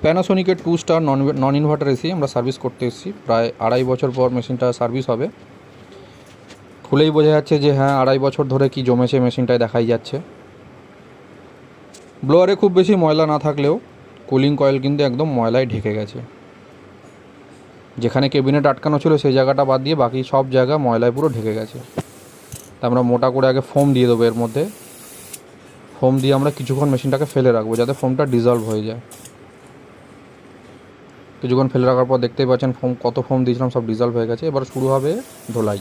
প্যানাসোনিকের 2 star নন inverter AC আমরা service করতে এসেছি। প্রায় 2.5 বছর পর মেশিনটা সার্ভিস হবে। খুলেই বোঝা যাচ্ছে যে হ্যাঁ 2.5 বছর ধরে কি জমেছে মেশিনটায় দেখাই যাচ্ছে। ব্লোয়ারে খুব বেশি ময়লা না থাকলেও কুলিং কয়েল কিন্তু একদম ময়লায় ঢেকে গেছে। যেখানে ক্যাবিনেট আটকানো ছিল সেই জায়গাটা বাদ দিয়ে বাকি সব জায়গা ময়লায় পুরো ঢেকে গেছে। তা আমরা মোটা করে আগে ফোম দিয়ে দেবো এর মধ্যে। ফোম দিয়ে আমরা কিছুক্ষণ মেশিনটাকে ফেলে রাখবো যাতে ফোমটা ডিজলভ হয়ে যায়। কিছুক্ষণ ফেলে রাখার পর দেখতেই পাচ্ছেন কত ফোম দিয়েছিলাম সব ডিজলভ হয়ে গেছে। এবার শুরু হবে ধোলাই।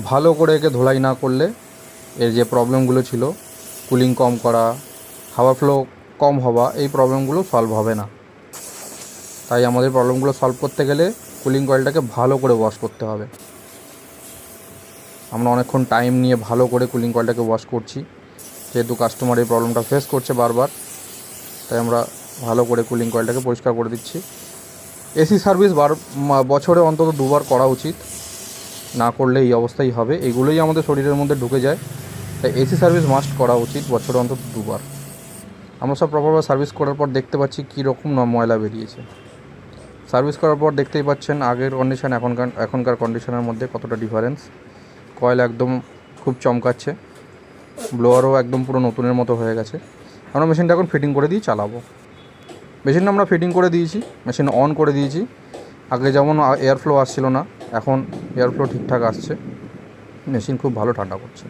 ভালো করে একে ধোলাই না করলে এর যে প্রবলেমগুলো ছিল, কুলিং কম করা, হাওয়া ফ্লো কম হওয়া, এই প্রবলেমগুলো সলভ হবে না। তাই আমাদের প্রবলেমগুলো সলভ করতে গেলে কুলিং কয়েলটাকে ভালো করে ওয়াশ করতে হবে। আমরা অনেকক্ষণ টাইম নিয়ে ভালো করে কুলিং কয়েলটাকে ওয়াশ করছি, যেহেতু কাস্টমার এই প্রবলেমটা ফেস করছে বারবার। তাই আমরা ভালো করে কুলিং কয়েলটাকে পরিষ্কার করে দিচ্ছি। এসি সার্ভিস বছরে অন্তত 2বার করা উচিত, না করলে এই অবস্থাই হবে। এগুলোই আমাদের শরীরের মধ্যে ঢুকে যায়। তাই এসি সার্ভিস মাস্ট করা উচিত বছরে অন্তত 2বার। আমরা সব প্রপারভাবে সার্ভিস করার পর দেখতে পাচ্ছি কী রকম ময়লা বেরিয়েছে। সার্ভিস করার পর দেখতেই পাচ্ছেন আগের কন্ডিশন এখনকার কন্ডিশনের মধ্যে কতটা ডিফারেন্স। কয়েল একদম খুব চমকাচ্ছে, ব্লোয়ারও একদম পুরো নতুনের মতো হয়ে গেছে। আমরা মেশিনটা এখন ফিটিং করে দিয়ে চালাবো। মেশিনটা আমরা ফিটিং করে দিয়েছি, মেশিন অন করে দিয়েছি। আগে যেমন এয়ার ফ্লো আসছিল না, এখন এয়ার ফ্লো ঠিকঠাক আসছে। মেশিন খুব ভালো ঠান্ডা করছে।